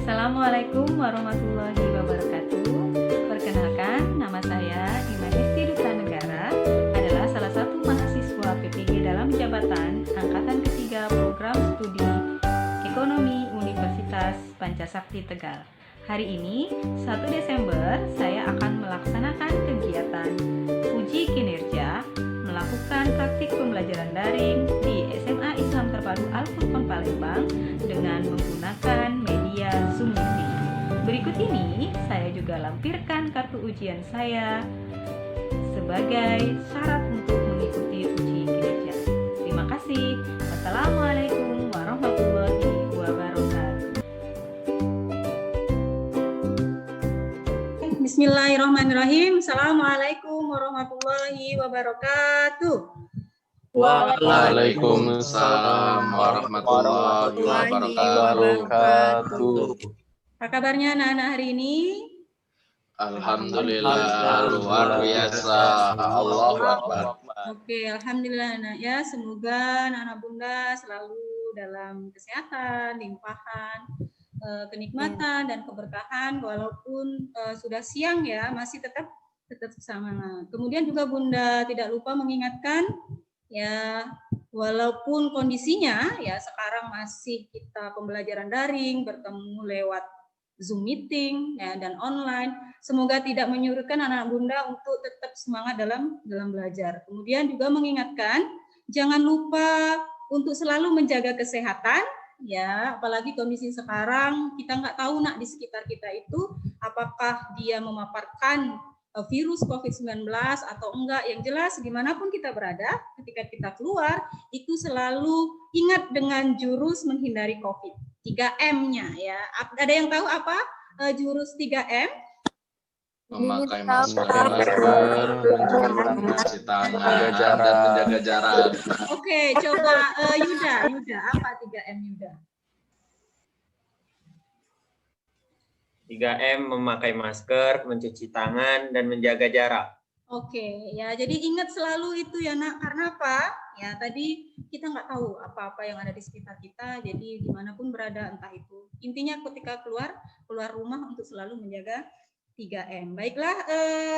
Assalamualaikum warahmatullahi wabarakatuh. Perkenalkan, nama saya Imanisti Duta Negara, adalah salah satu mahasiswa PPG dalam jabatan Angkatan Ketiga Program Studi Ekonomi Universitas Pancasakti Tegal. Hari ini, 1 Desember, saya akan melaksanakan kegiatan uji kinerja melakukan praktik pembelajaran daring di SMA Islam Terpadu Al-Furqon Palembang dengan menggunakan media Zoom Meeting. Berikut ini saya juga lampirkan kartu ujian saya sebagai syarat untuk mengikuti uji kinerja. Terima kasih. Wassalamualaikum warahmatullahi wabarakatuh. Bismillahirrahmanirrahim. Assalamualaikum warahmatullahi wabarakatuh. Waalaikumsalam warahmatullahi wabarakatuh. Apa kabarnya anak-anak hari ini? Alhamdulillah, luar biasa. Allahu Akbar. Oke, alhamdulillah anak ya. Semoga anak-anak bunda selalu dalam kesehatan, limpahan, kenikmatan dan keberkahan, walaupun sudah siang ya, masih tetap semangat. Kemudian juga bunda tidak lupa mengingatkan ya, walaupun kondisinya ya sekarang masih kita pembelajaran daring, bertemu lewat Zoom meeting ya, dan online, semoga tidak menyurutkan anak-anak bunda untuk tetap semangat dalam belajar. Kemudian juga mengingatkan jangan lupa untuk selalu menjaga kesehatan ya, apalagi kondisi sekarang kita nggak tahu nak di sekitar kita itu apakah dia memaparkan virus COVID-19 atau enggak. Yang jelas dimanapun kita berada, ketika kita keluar itu selalu ingat dengan jurus menghindari COVID, 3M-nya ya. Ada yang tahu apa jurus 3M? Memakai masker, mencuci tangan, dan menjaga jarak. Oke, coba Yuda, apa 3M Yuda? 3M, memakai masker, mencuci tangan, dan menjaga jarak. Oke, ya jadi ingat selalu itu ya nak, karena apa? Ya tadi kita nggak tahu apa-apa yang ada di sekitar kita, jadi dimanapun berada entah itu. Intinya ketika keluar rumah untuk selalu menjaga 3M. Baiklah,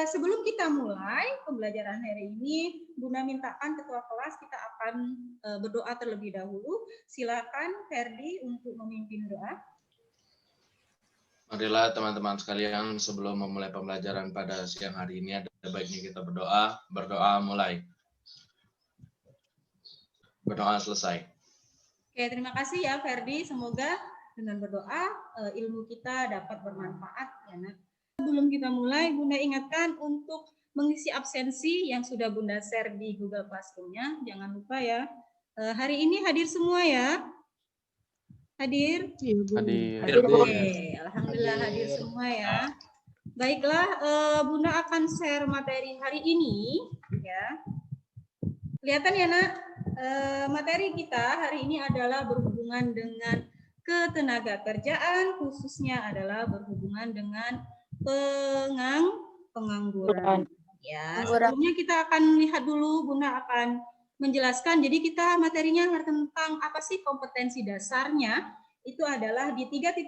sebelum kita mulai pembelajaran hari ini, Bunda mintakan ketua kelas kita akan berdoa terlebih dahulu. Silakan Ferdi untuk memimpin doa. Marilah teman-teman sekalian, sebelum memulai pembelajaran pada siang hari ini, ada baiknya kita berdoa. Berdoa mulai. Berdoa selesai. Oke, terima kasih ya Ferdi. Semoga dengan berdoa ilmu kita dapat bermanfaat ya nak. Sebelum kita mulai, Bunda ingatkan untuk mengisi absensi yang sudah Bunda share di Google Classroom-nya. Jangan lupa ya. Hari ini hadir semua ya. Hadir? Hadir. Oke, alhamdulillah hadir semua ya. Baiklah, Bunda akan share materi hari ini ya. Kelihatan ya nak, materi kita hari ini adalah berhubungan dengan ketenaga kerjaan, khususnya adalah berhubungan dengan pengangguran. Ya, sebelumnya kita akan lihat dulu, Bunda akan menjelaskan. Jadi kita materinya tentang apa sih kompetensi dasarnya, itu adalah di 3.3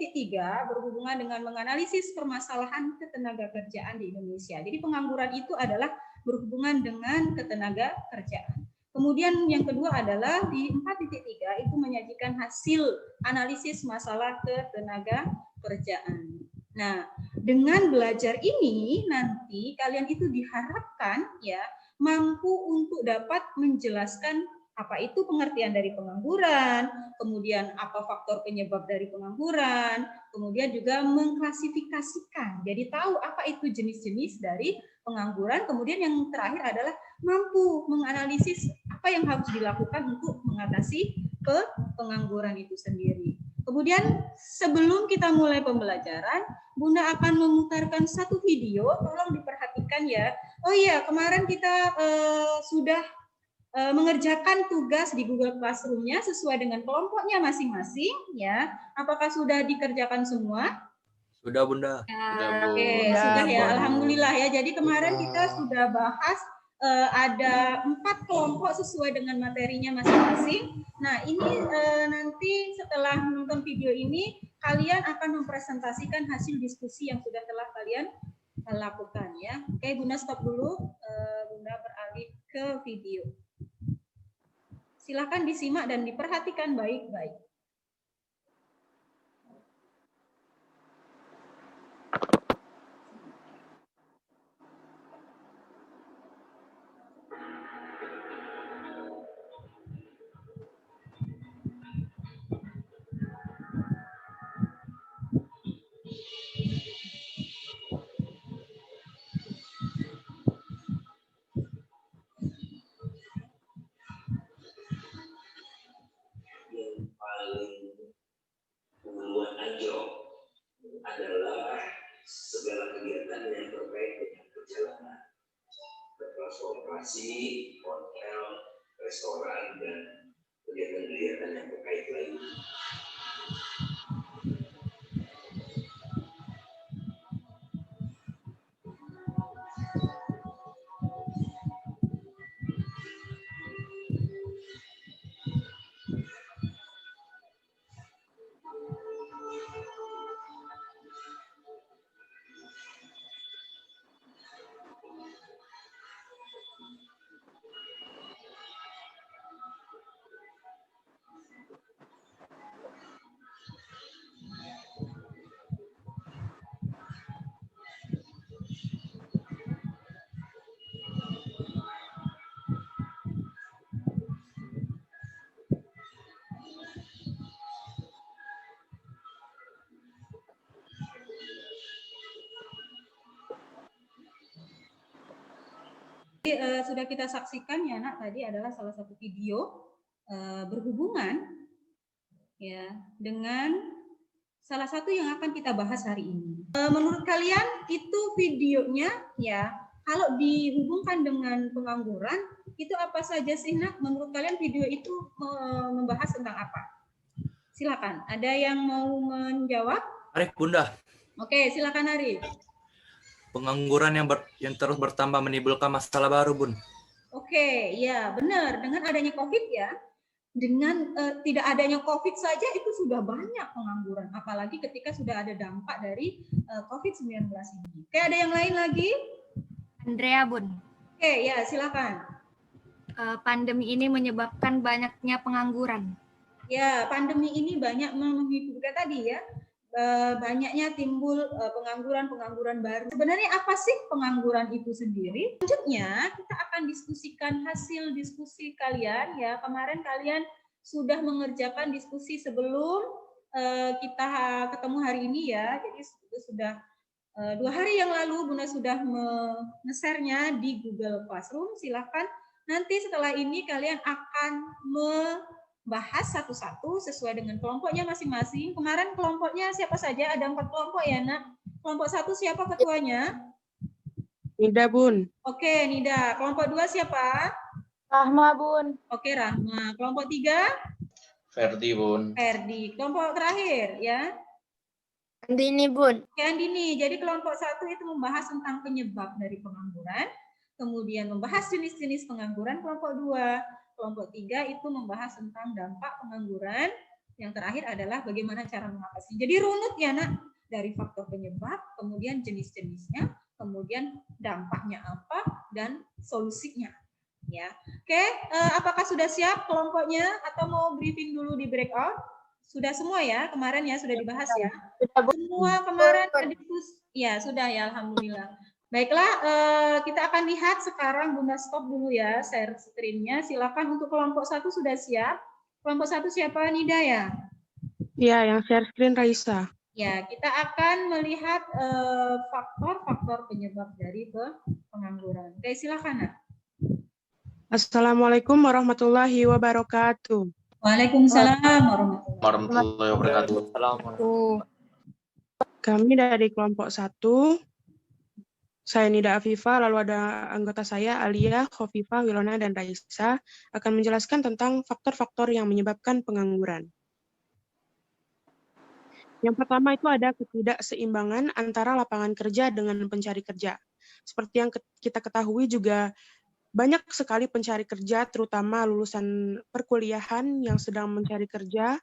berhubungan dengan menganalisis permasalahan ketenaga kerjaan di Indonesia. Jadi pengangguran itu adalah berhubungan dengan ketenaga kerjaan. Kemudian yang kedua adalah di 4.3 itu menyajikan hasil analisis masalah ketenaga kerjaan. Nah, dengan belajar ini nanti kalian itu diharapkan ya mampu untuk dapat menjelaskan apa itu pengertian dari pengangguran, kemudian apa faktor penyebab dari pengangguran, kemudian juga mengklasifikasikan. Jadi tahu apa itu jenis-jenis dari pengangguran, kemudian yang terakhir adalah mampu menganalisis apa yang harus dilakukan untuk mengatasi pengangguran itu sendiri. Kemudian sebelum kita mulai pembelajaran, Bunda akan memutarkan satu video, tolong diperhatikan ya. Oh iya, kemarin kita sudah mengerjakan tugas di Google Classroom-nya sesuai dengan kelompoknya masing-masing ya. Apakah sudah dikerjakan semua? Sudah Bunda. Oke, sudah ya. Alhamdulillah ya. Jadi kemarin kita sudah bahas ada 4 kelompok sesuai dengan materinya masing-masing. Nah, ini nanti setelah menonton video ini, kalian akan mempresentasikan hasil diskusi yang sudah telah kalian lakukan ya. Oke, Bunda stop dulu. Bunda beralih ke video. Silakan disimak dan diperhatikan baik-baik. Pengumuman anjlok adalah segala kegiatan yang terkait dengan perjalanan, transportasi, hotel, restoran, dan kegiatan-kegiatan yang terkait lainnya. Jadi, sudah kita saksikan ya nak, tadi adalah salah satu video berhubungan ya dengan salah satu yang akan kita bahas hari ini. Menurut kalian itu videonya ya, kalau dihubungkan dengan pengangguran itu apa saja sih nak? Menurut kalian video itu membahas tentang apa? Silakan. Ada yang mau menjawab? Arif, Bunda. Oke, silakan Arif. Pengangguran yang terus bertambah menimbulkan masalah baru, Bun. Oke, ya benar. Dengan adanya COVID ya, dengan tidak adanya COVID saja itu sudah banyak pengangguran. Apalagi ketika sudah ada dampak dari COVID-19 ini. Oke, ada yang lain lagi? Andrea, Bun. Oke, ya silakan. Pandemi ini menyebabkan banyaknya pengangguran. Ya, pandemi ini banyak menghidupkan tadi ya. Banyaknya timbul pengangguran baru. Sebenarnya apa sih pengangguran itu sendiri? Selanjutnya kita akan diskusikan hasil diskusi kalian ya. Kemarin kalian sudah mengerjakan diskusi sebelum kita ketemu hari ini ya. Jadi sudah 2 hari yang lalu Bunda sudah nge-share-nya di Google Classroom. Silahkan nanti setelah ini kalian akan bahas satu-satu sesuai dengan kelompoknya masing-masing. Kemarin kelompoknya siapa saja? Ada 4 kelompok ya nak. Kelompok 1 siapa ketuanya? Nida, Bun. Oke, Nida. Kelompok 2 siapa? Rahma, Bun. Oke, Rahma. Kelompok 3? Ferdi, Bun. Ferdi. Kelompok terakhir ya? Andini, Bun. Oke, Andini. Jadi kelompok 1 itu membahas tentang penyebab dari pengangguran, kemudian membahas jenis-jenis pengangguran. Kelompok 2. Kelompok 3 itu membahas tentang dampak pengangguran. Yang terakhir adalah bagaimana cara mengatasi. Jadi runut ya nak, dari faktor penyebab, kemudian jenis-jenisnya, kemudian dampaknya apa, dan solusinya. Ya, oke. Apakah sudah siap kelompoknya atau mau briefing dulu di breakout? Sudah semua ya, kemarin ya sudah dibahas ya. Semua kemarin diskusi. Ya sudah ya, alhamdulillah. Baiklah, kita akan lihat sekarang. Bunda stop dulu ya share screen-nya. Silakan untuk kelompok 1 sudah siap. Kelompok 1 siapa? Nida ya? Ya, yang share screen Raisa. Ya, kita akan melihat faktor-faktor penyebab dari pengangguran. Oke, silakan nak. Assalamualaikum warahmatullahi wabarakatuh. Waalaikumsalam warahmatullahi wabarakatuh. Kami dari kelompok 1. Saya Nida Afifah, lalu ada anggota saya Alia, Khofifah, Wilona, dan Raisa akan menjelaskan tentang faktor-faktor yang menyebabkan pengangguran. Yang pertama itu ada ketidakseimbangan antara lapangan kerja dengan pencari kerja. Seperti yang kita ketahui juga banyak sekali pencari kerja, terutama lulusan perkuliahan yang sedang mencari kerja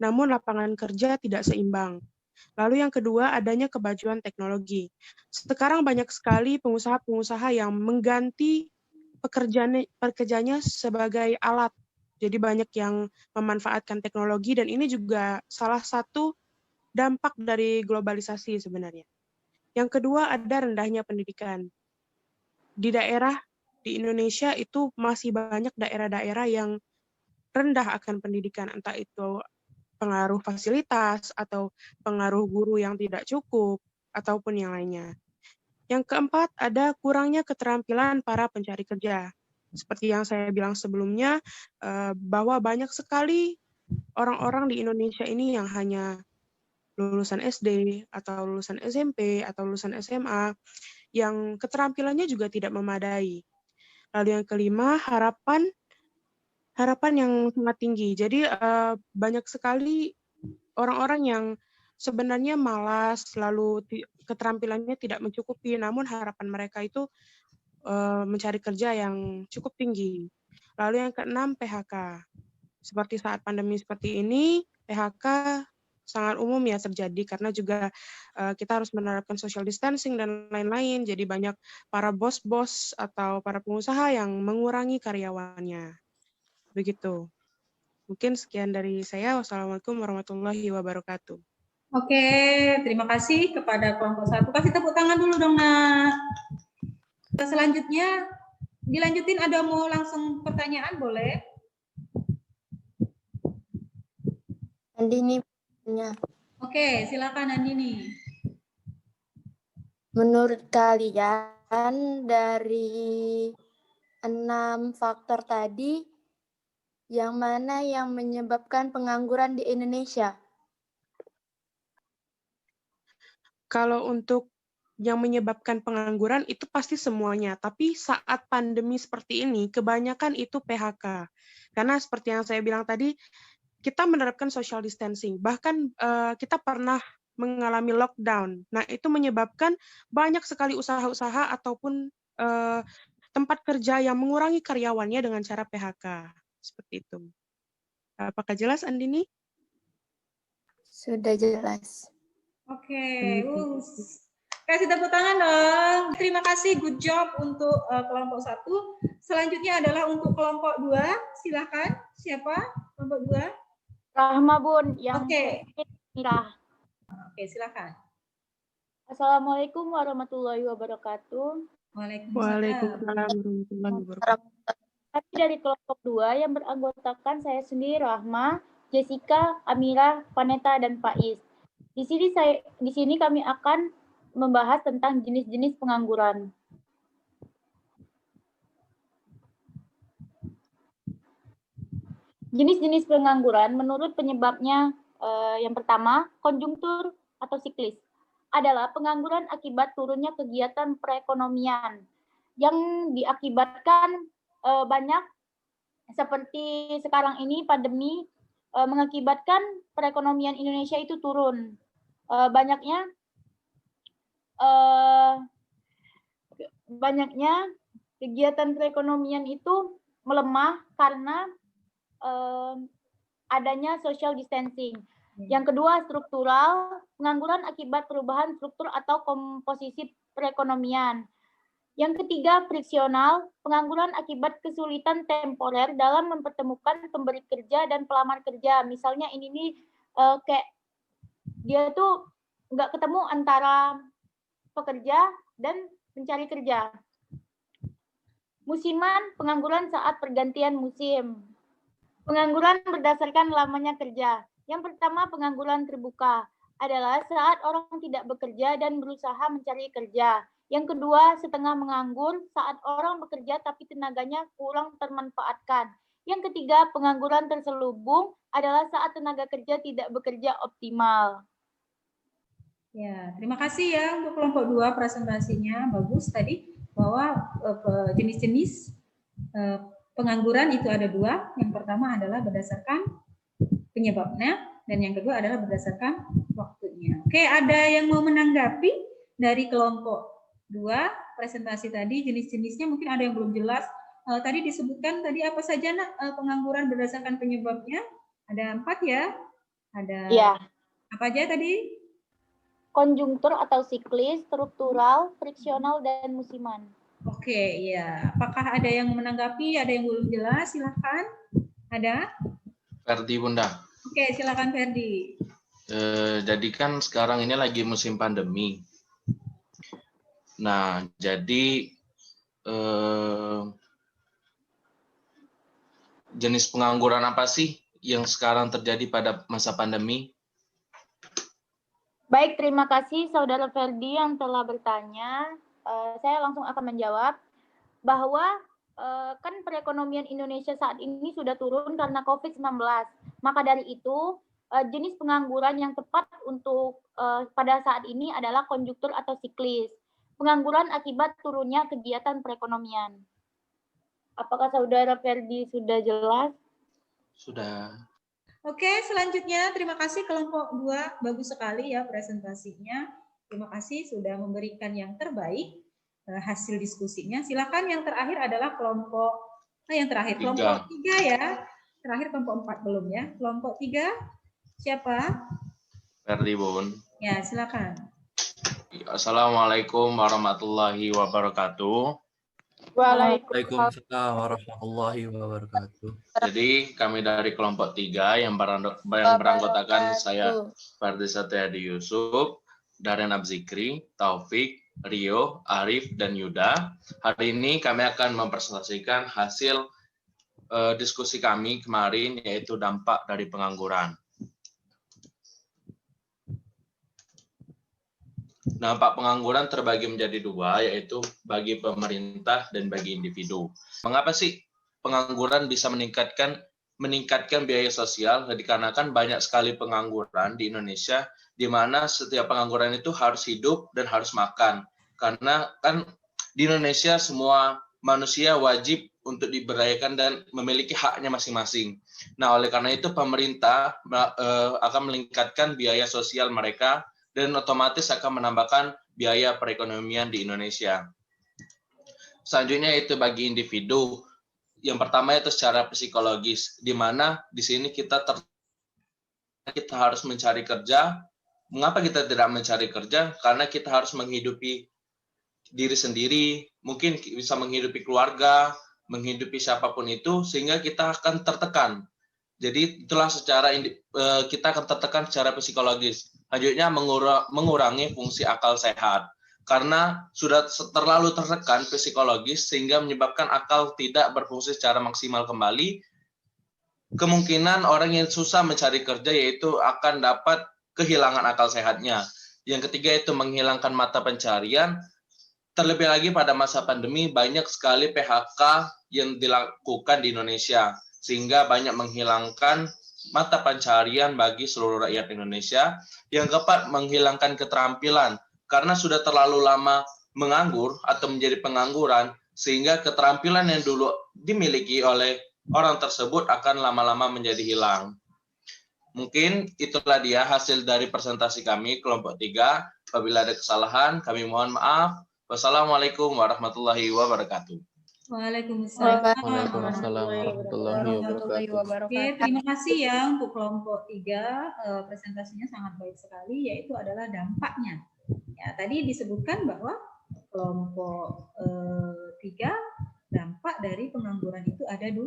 namun lapangan kerja tidak seimbang. Lalu yang kedua, adanya kemajuan teknologi. Sekarang banyak sekali pengusaha-pengusaha yang mengganti pekerjaannya sebagai alat. Jadi banyak yang memanfaatkan teknologi dan ini juga salah satu dampak dari globalisasi sebenarnya. Yang kedua, ada rendahnya pendidikan. Di daerah di Indonesia itu masih banyak daerah-daerah yang rendah akan pendidikan, entah itu pengaruh fasilitas atau pengaruh guru yang tidak cukup, ataupun yang lainnya. Yang keempat, ada kurangnya keterampilan para pencari kerja. Seperti yang saya bilang sebelumnya, bahwa banyak sekali orang-orang di Indonesia ini yang hanya lulusan SD, atau lulusan SMP, atau lulusan SMA, yang keterampilannya juga tidak memadai. Lalu yang kelima, harapan yang sangat tinggi. Jadi banyak sekali orang-orang yang sebenarnya malas, lalu keterampilannya tidak mencukupi, namun harapan mereka itu mencari kerja yang cukup tinggi. Lalu yang keenam, PHK. Seperti saat pandemi seperti ini, PHK sangat umum ya terjadi, karena juga kita harus menerapkan social distancing dan lain-lain, jadi banyak para bos-bos atau para pengusaha yang mengurangi karyawannya. Begitu. Mungkin sekian dari saya. Wassalamualaikum warahmatullahi wabarakatuh. Oke, terima kasih kepada kelompok 1. Kasih tepuk tangan dulu dong, Nak. Selanjutnya, dilanjutin ada mau langsung pertanyaan, boleh? Andini punya. Oke, silakan Andini. Menurut kalian dari 6 faktor tadi, yang mana yang menyebabkan pengangguran di Indonesia? Kalau untuk yang menyebabkan pengangguran itu pasti semuanya, tapi saat pandemi seperti ini kebanyakan itu PHK. Karena seperti yang saya bilang tadi, kita menerapkan social distancing, bahkan kita pernah mengalami lockdown. Nah, itu menyebabkan banyak sekali usaha-usaha ataupun tempat kerja yang mengurangi karyawannya dengan cara PHK. Seperti itu. Apakah jelas, Andini? Sudah jelas. Oke, kasih tepuk tangan dong. Terima kasih, good job untuk kelompok 1. Selanjutnya adalah untuk kelompok 2. Silakan, siapa kelompok 2? Rahma, Bun. Oke. Mirah. Oke, silakan. Assalamualaikum warahmatullahi wabarakatuh. Waalaikumsalam warahmatullahi wabarakatuh. Tapi dari kelompok 2 yang beranggotakan saya sendiri, Rahma, Jessica, Amira, Vaneta, dan Faiz. Di sini kami akan membahas tentang jenis-jenis pengangguran. Jenis-jenis pengangguran menurut penyebabnya yang pertama, konjungtur atau siklis adalah pengangguran akibat turunnya kegiatan perekonomian yang diakibatkan banyak seperti sekarang ini pandemi mengakibatkan perekonomian Indonesia itu turun. Banyaknya kegiatan perekonomian itu melemah karena adanya social distancing. Yang kedua, struktural, pengangguran akibat perubahan struktur atau komposisi perekonomian. Yang ketiga, friksional, pengangguran akibat kesulitan temporer dalam mempertemukan pemberi kerja dan pelamar kerja. Misalnya ini nih kayak dia tuh nggak ketemu antara pekerja dan pencari kerja. Musiman, pengangguran saat pergantian musim. Pengangguran berdasarkan lamanya kerja. Yang pertama, pengangguran terbuka adalah saat orang tidak bekerja dan berusaha mencari kerja. Yang kedua, setengah menganggur saat orang bekerja tapi tenaganya kurang termanfaatkan. Yang ketiga, pengangguran terselubung adalah saat tenaga kerja tidak bekerja optimal. Ya, terima kasih ya untuk kelompok 2 presentasinya bagus tadi bahwa jenis-jenis pengangguran itu ada 2. Yang pertama adalah berdasarkan penyebabnya dan yang kedua adalah berdasarkan waktunya. Oke, ada yang mau menanggapi dari kelompok 2 presentasi tadi jenis-jenisnya mungkin ada yang belum jelas. Tadi disebutkan tadi apa saja Nak pengangguran berdasarkan penyebabnya? Ada 4 ya. Ada Iya. apa aja tadi? Konjungtur atau siklis, struktural, friksional, dan musiman. Oke, iya. Apakah ada yang menanggapi? Ada yang belum jelas? Silakan. Ada? Ferdi Bunda. Oke, silakan Ferdi. Jadi kan sekarang ini lagi musim pandemi. Nah, jadi jenis pengangguran apa sih yang sekarang terjadi pada masa pandemi? Baik, terima kasih Saudara Ferdi yang telah bertanya. Saya langsung akan menjawab bahwa kan perekonomian Indonesia saat ini sudah turun karena COVID-19. Maka dari itu, jenis pengangguran yang tepat untuk pada saat ini adalah konjungtur atau siklis. Pengangguran akibat turunnya kegiatan perekonomian. Apakah Saudara Ferdi sudah jelas? Sudah. Oke, selanjutnya terima kasih kelompok 2. Bagus sekali ya presentasinya. Terima kasih sudah memberikan yang terbaik hasil diskusinya. Silakan yang terakhir adalah kelompok kelompok 3 ya. Terakhir kelompok 4 belum ya. Kelompok 3 siapa? Ferdi Bun. Ya, silakan. Assalamualaikum warahmatullahi wabarakatuh. Waalaikumsalam warahmatullahi wabarakatuh. Jadi kami dari kelompok 3 yang beranggotakan saya Ferdi Satyadi Yusuf, Daren Abzikri, Taufik, Rio, Arif, dan Yuda. Hari ini kami akan mempresentasikan hasil diskusi kami kemarin, yaitu dampak dari pengangguran. Dampak pengangguran terbagi menjadi 2, yaitu bagi pemerintah dan bagi individu. Mengapa sih pengangguran bisa meningkatkan biaya sosial? Dikarenakan banyak sekali pengangguran di Indonesia, di mana setiap pengangguran itu harus hidup dan harus makan. Karena kan di Indonesia semua manusia wajib untuk diberdayakan dan memiliki haknya masing-masing. Nah, oleh karena itu pemerintah akan meningkatkan biaya sosial mereka dan otomatis akan menambahkan biaya perekonomian di Indonesia. Selanjutnya itu bagi individu. Yang pertama itu secara psikologis, di mana di sini kita harus mencari kerja. Mengapa kita tidak mencari kerja? Karena kita harus menghidupi diri sendiri, mungkin bisa menghidupi keluarga, menghidupi siapapun itu, sehingga kita akan tertekan. Jadi itulah kita akan tertekan secara psikologis. Selanjutnya mengurangi fungsi akal sehat. Karena sudah terlalu tertekan psikologis sehingga menyebabkan akal tidak berfungsi secara maksimal kembali. Kemungkinan orang yang susah mencari kerja yaitu akan dapat kehilangan akal sehatnya. Yang ketiga itu menghilangkan mata pencarian. Terlebih lagi pada masa pandemi banyak sekali PHK yang dilakukan di Indonesia. Sehingga banyak menghilangkan mata pencarian bagi seluruh rakyat Indonesia. Yang keempat, menghilangkan keterampilan. Karena sudah terlalu lama menganggur atau menjadi pengangguran, sehingga keterampilan yang dulu dimiliki oleh orang tersebut akan lama-lama menjadi hilang. Mungkin itulah dia hasil dari presentasi kami, kelompok 3. Apabila ada kesalahan, kami mohon maaf. Wassalamualaikum warahmatullahi wabarakatuh. Waalaikumsalam warahmatullahi wabarakatuh. Oke, terima kasih ya untuk kelompok 3. Presentasinya sangat baik sekali, yaitu adalah dampaknya. Ya, tadi disebutkan bahwa kelompok 3 dampak dari pengangguran itu ada 2.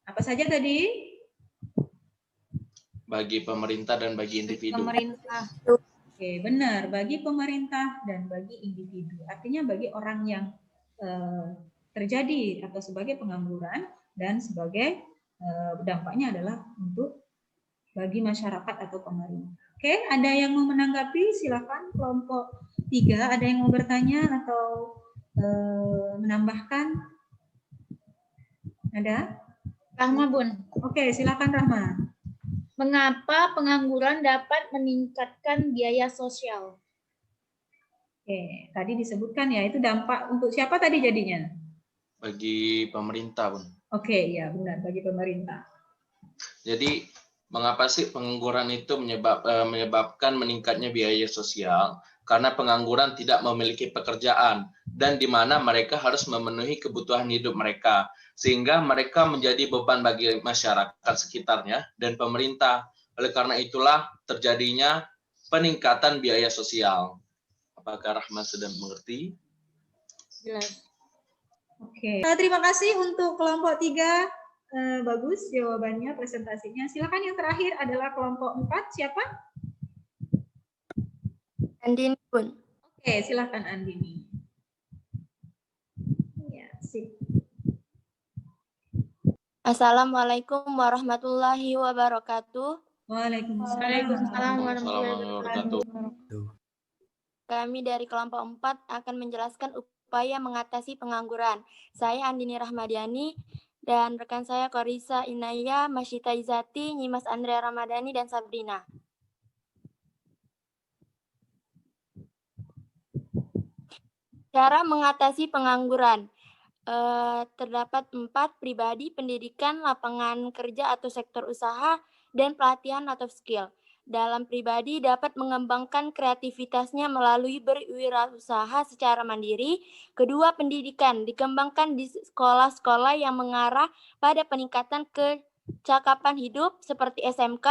Apa saja tadi? Bagi pemerintah dan bagi individu. Pemerintah. Oke, benar. Bagi pemerintah dan bagi individu. Artinya bagi orang yang terjadi atau sebagai pengangguran dan sebagai dampaknya adalah untuk bagi masyarakat atau pemerintah. Oke, ada yang mau menanggapi? Silakan kelompok 3. Ada yang mau bertanya atau menambahkan? Ada? Rahma, Bun. Oke, silakan Rahma. Mengapa pengangguran dapat meningkatkan biaya sosial? Oke, tadi disebutkan ya, itu dampak untuk siapa tadi jadinya? Bagi pemerintah, Bun. Oke, ya benar, bagi pemerintah. Jadi, mengapa sih pengangguran itu menyebabkan meningkatnya biaya sosial? Karena pengangguran tidak memiliki pekerjaan dan di mana mereka harus memenuhi kebutuhan hidup mereka, sehingga mereka menjadi beban bagi masyarakat sekitarnya dan pemerintah. Oleh karena itulah terjadinya peningkatan biaya sosial. Apakah Rahma sudah mengerti? Jelas. Oke. Terima kasih untuk kelompok 3. Bagus jawabannya, presentasinya. Silakan yang terakhir adalah kelompok 4. Siapa? Andini, Bun. Oke, silakan Andini. Ya, sip. Assalamualaikum warahmatullahi wabarakatuh. Waalaikumsalam warahmatullahi wabarakatuh. Kami dari kelompok 4 akan menjelaskan upaya mengatasi pengangguran. Saya Andini Rahmadiani dan rekan saya Korisa Inaya, Masyita Izati, Nyimas Andrea Ramadhani, dan Sabrina. Cara mengatasi pengangguran. Terdapat 4: pribadi, pendidikan, lapangan kerja atau sektor usaha, dan pelatihan atau skill. Dalam pribadi dapat mengembangkan kreativitasnya melalui berwirausaha secara mandiri. Kedua, pendidikan dikembangkan di sekolah-sekolah yang mengarah pada peningkatan kecakapan hidup seperti SMK.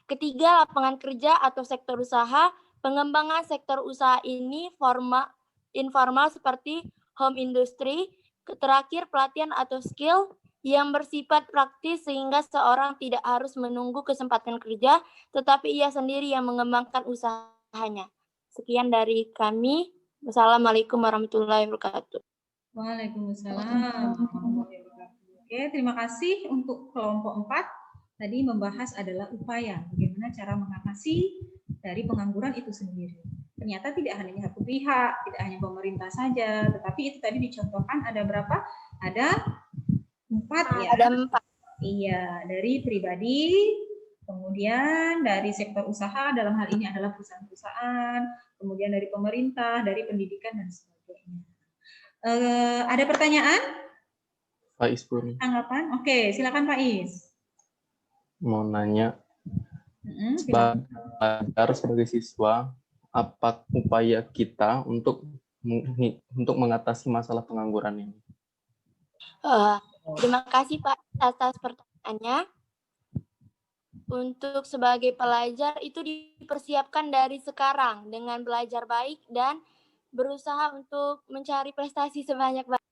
Ketiga, lapangan kerja atau sektor usaha. Pengembangan sektor usaha ini informal seperti home industry. Terakhir, pelatihan atau skill yang bersifat praktis sehingga seorang tidak harus menunggu kesempatan kerja, tetapi ia sendiri yang mengembangkan usahanya. Sekian dari kami. Wassalamualaikum warahmatullahi wabarakatuh. Waalaikumsalam warahmatullahi wabarakatuh. Oke, terima kasih untuk kelompok 4. Tadi membahas adalah upaya, bagaimana cara mengatasi dari pengangguran itu sendiri. Ternyata tidak hanya satu pihak, tidak hanya pemerintah saja, tetapi itu tadi dicontohkan ada berapa? Ada 4 ya. Ada 4. Iya, dari pribadi, kemudian dari sektor usaha, dalam hal ini adalah perusahaan-perusahaan, kemudian dari pemerintah, dari pendidikan, dan sebagainya. Ada pertanyaan? Faiz Bun. Tanggapan? Oke, silakan Faiz. Mau nanya, belajar sebagai siswa, apa upaya kita untuk mengatasi masalah pengangguran ini? Terima kasih Pak atas pertanyaannya. Untuk sebagai pelajar itu dipersiapkan dari sekarang dengan belajar baik dan berusaha untuk mencari prestasi sebanyak-banyaknya.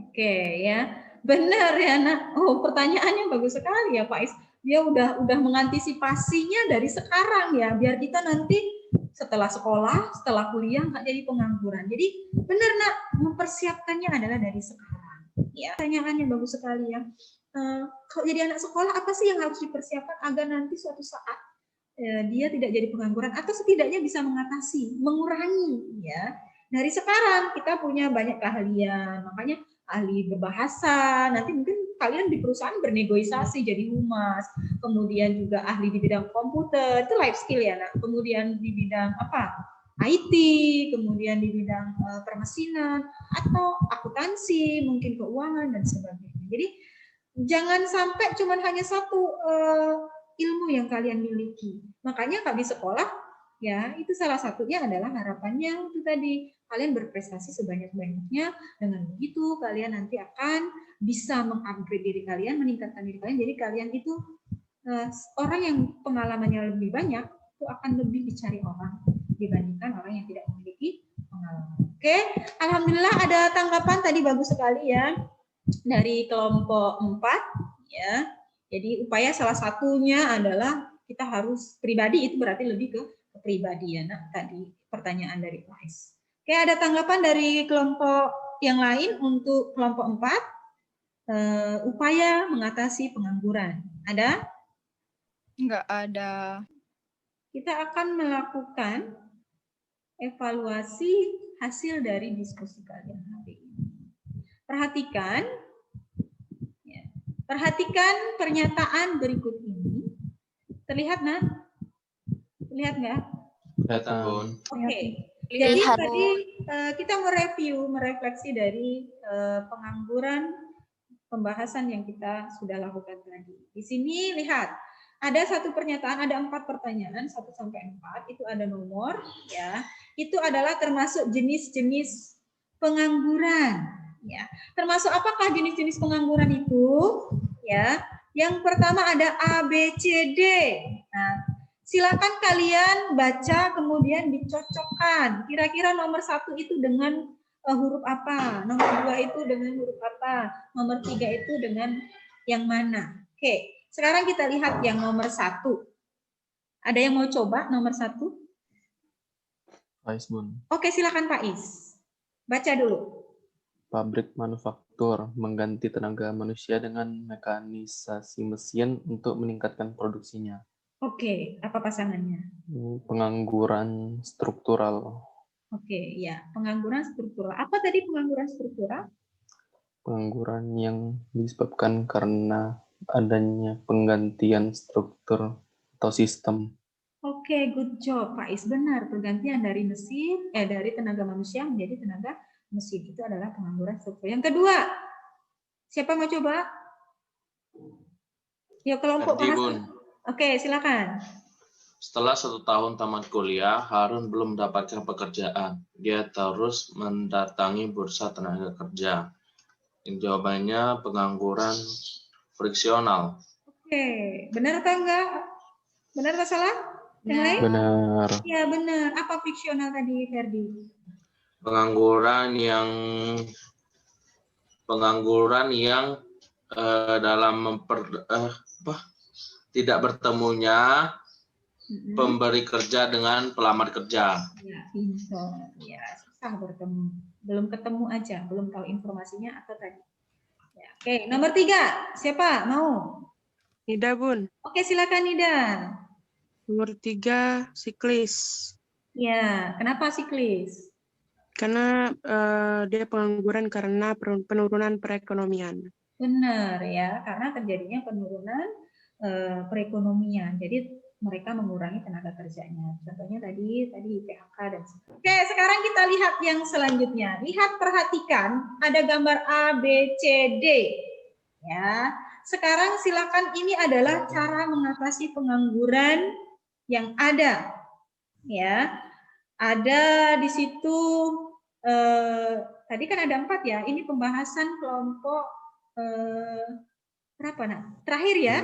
Oke ya, benar ya nak. Oh, pertanyaannya bagus sekali ya Pak Is. Dia udah mengantisipasinya dari sekarang ya, biar kita nanti setelah sekolah, setelah kuliah nggak jadi pengangguran. Jadi benar nak, mempersiapkannya adalah dari sekarang. Ya, pertanyaannya bagus sekali ya. Kalau jadi anak sekolah apa sih yang harus dipersiapkan agar nanti suatu saat dia tidak jadi pengangguran atau setidaknya bisa mengatasi, mengurangi ya. Dari sekarang kita punya banyak keahlian, makanya ahli berbahasa, nanti mungkin kalian di perusahaan bernegosiasi jadi humas, kemudian juga ahli di bidang komputer, itu life skill ya nak. Kemudian di bidang apa? IT, kemudian di bidang permesinan atau akuntansi, mungkin keuangan dan sebagainya. Jadi jangan sampai cuma hanya satu ilmu yang kalian miliki. Makanya kalau di sekolah ya itu salah satunya adalah harapannya itu tadi kalian berprestasi sebanyak-banyaknya. Dengan begitu kalian nanti akan bisa mengupgrade diri kalian, meningkatkan diri kalian. Jadi kalian itu orang yang pengalamannya lebih banyak itu akan lebih dicari orang dibandingkan orang yang tidak memiliki pengalaman. Oke, alhamdulillah ada tanggapan tadi bagus sekali ya dari kelompok 4 ya. Jadi upaya salah satunya adalah kita harus pribadi, itu berarti lebih ke kepribadian. Nah, tadi pertanyaan dari Faiz. Oke, ada tanggapan dari kelompok yang lain untuk kelompok 4, upaya mengatasi pengangguran. Ada? Enggak ada. Kita akan melakukan evaluasi hasil dari diskusi kalian hari ini. Perhatikan pernyataan berikut ini. Terlihat, Nak? Terlihat nggak? Kelihatan, Bun. Oke. Jadi tadi kita merefleksi dari pengangguran pembahasan yang kita sudah lakukan tadi. Di sini lihat, ada satu pernyataan, ada 4 pertanyaan, 1 sampai 4, itu ada nomor, ya. Itu adalah termasuk jenis-jenis pengangguran, ya. Termasuk apakah jenis-jenis pengangguran itu? Ya, Yang pertama ada A, B, C, D. Nah, silakan kalian baca kemudian dicocokkan. Kira-kira nomor 1 itu dengan huruf apa? Nomor 2 itu dengan huruf apa? Nomor 3 itu dengan yang mana? Oke, sekarang kita lihat yang nomor 1. Ada yang mau coba nomor 1? Faiz, Bun. Oke, silakan Pak Is. Baca dulu. Pabrik manufaktur mengganti tenaga manusia dengan mekanisasi mesin untuk meningkatkan produksinya. Oke, apa pasangannya? Pengangguran struktural. Oke, ya, pengangguran struktural. Apa tadi pengangguran struktural? Pengangguran yang disebabkan karena adanya penggantian struktur atau sistem. Oke, good job, Pak Is. Benar, pergantian dari mesin, dari tenaga manusia menjadi tenaga mesin. Itu adalah pengangguran struktural. Yang kedua, siapa mau coba? Ya, kelompok mahasiswa. Oke, silakan. Setelah 1 tahun tamat kuliah, Harun belum mendapatkan pekerjaan. Dia terus mendatangi bursa tenaga kerja. Jawabannya pengangguran friksional. Oke, benar atau enggak? Benar atau salah? Yang lain? Benar. Ya, benar. Apa friksional tadi, Ferdi? Pengangguran yang dalam tidak bertemunya pemberi kerja dengan pelamar kerja. Ya, pintar. Ya, susah bertemu. Belum ketemu aja, belum tahu informasinya atau tadi. Ya, oke, nomor 3. Siapa mau? Nida, Bun. Oke, silakan Nida. Nomor 3, siklis. Ya, kenapa siklis? Karena dia pengangguran karena penurunan perekonomian. Benar ya, karena terjadinya penurunan perekonomian. Jadi mereka mengurangi tenaga kerjanya. Contohnya tadi PHK dan sebagainya. Oke, sekarang kita lihat yang selanjutnya. Lihat, perhatikan ada gambar A, B, C, D. Ya. Sekarang silakan, ini adalah cara mengatasi pengangguran yang ada. Ya. Ada di situ tadi kan ada 4 ya. Ini pembahasan kelompok berapa nak? Terakhir ya?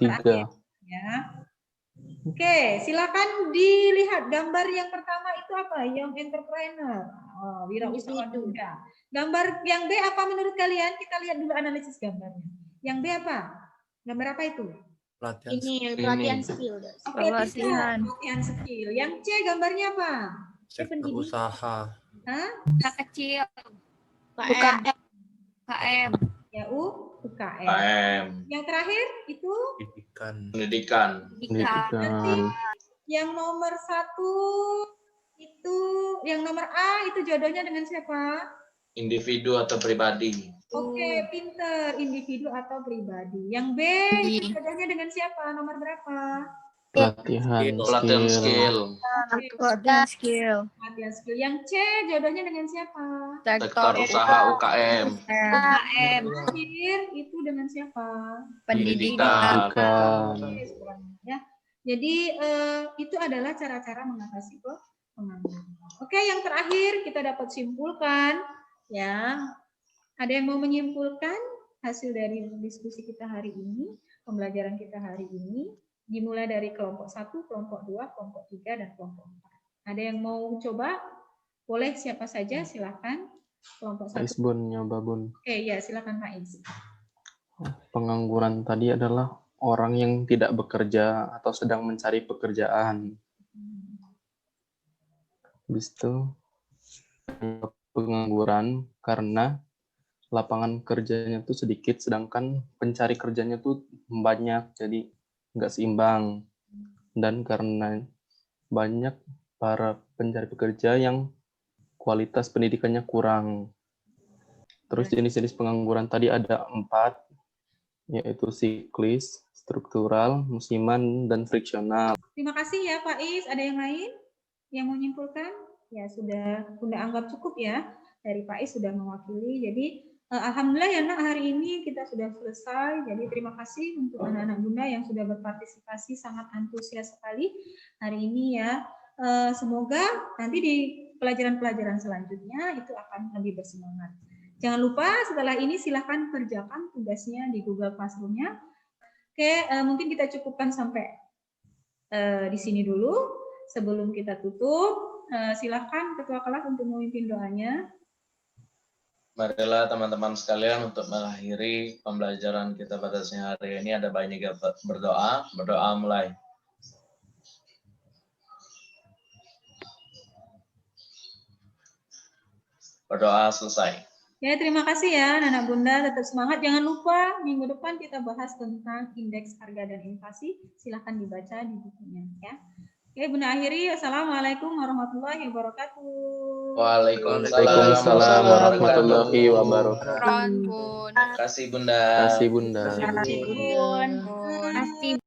3. Ya. Oke, silakan dilihat gambar yang pertama itu apa? Young entrepreneur, wirausahawan muda. Gambar yang B apa menurut kalian? Kita lihat dulu analisis gambarnya. Yang B apa? Gambar apa itu? Pelatihan skill. Oke, pelatihan skill. Yang C gambarnya apa? Sektor usaha. Hah? Usaha kecil. UKM. Ya, UKM. UKM. Yang terakhir itu Pendidikan. Nanti yang nomor 1 itu, yang nomor A itu jodohnya dengan siapa? Individu atau pribadi. Oke, pinter. Individu atau pribadi. Yang B itu jodohnya dengan siapa? Nomor berapa? Pelatihan skill. Pelatihan skill. Pelatihan skill. Yang C jodohnya dengan siapa? Sektor usaha UKM. UKM. Terakhir itu dengan siapa? Pendidikan. Ya. Jadi itu adalah cara-cara mengatasi pengangguran. Oke, yang terakhir kita dapat simpulkan, ya. Ada yang mau menyimpulkan hasil dari diskusi kita hari ini, pembelajaran kita hari ini, dimulai dari kelompok 1, kelompok 2, kelompok 3, dan kelompok 4. Ada yang mau coba? Boleh siapa saja, silakan. Kelompok 1. Faiz, Bun, nyoba, Bun. Oke, ya silakan Pak Iz. Pengangguran tadi adalah orang yang tidak bekerja atau sedang mencari pekerjaan. Habis itu pengangguran karena lapangan kerjanya tuh sedikit, sedangkan pencari kerjanya tuh banyak, jadi nggak seimbang. Dan karena banyak para pencari pekerja yang kualitas pendidikannya kurang. Terus jenis-jenis pengangguran tadi ada 4, yaitu siklis, struktural, musiman, dan friksional. Terima kasih ya Pak Is. Ada yang lain yang mau menyimpulkan? Ya sudah, Bunda anggap cukup ya. Dari Pak Is sudah mewakili. Jadi alhamdulillah ya nak, hari ini kita sudah selesai. Jadi terima kasih untuk anak-anak Bunda yang sudah berpartisipasi, sangat antusias sekali hari ini ya. Semoga nanti di pelajaran-pelajaran selanjutnya itu akan lebih bersemangat. Jangan lupa setelah ini silahkan kerjakan tugasnya di Google Classroom-nya. Oke, mungkin kita cukupkan sampai di sini dulu. Sebelum kita tutup, silahkan Ketua Kelas untuk memimpin doanya. Marilah teman-teman sekalian untuk mengakhiri pembelajaran kita pada siang hari ini ada baiknya berdoa. Berdoa mulai. Berdoa selesai. Ya, terima kasih ya anak bunda, tetap semangat. Jangan lupa minggu depan kita bahas tentang indeks harga dan inflasi. Silahkan dibaca di bukunya ya. Oke, Bunda akhiri. Assalamualaikum warahmatullahi wabarakatuh. Waalaikumsalam warahmatullahi wabarakatuh. Terima kasih Bunda. Terima kasih Bunda. Terima kasih, Bun. Terima kasih.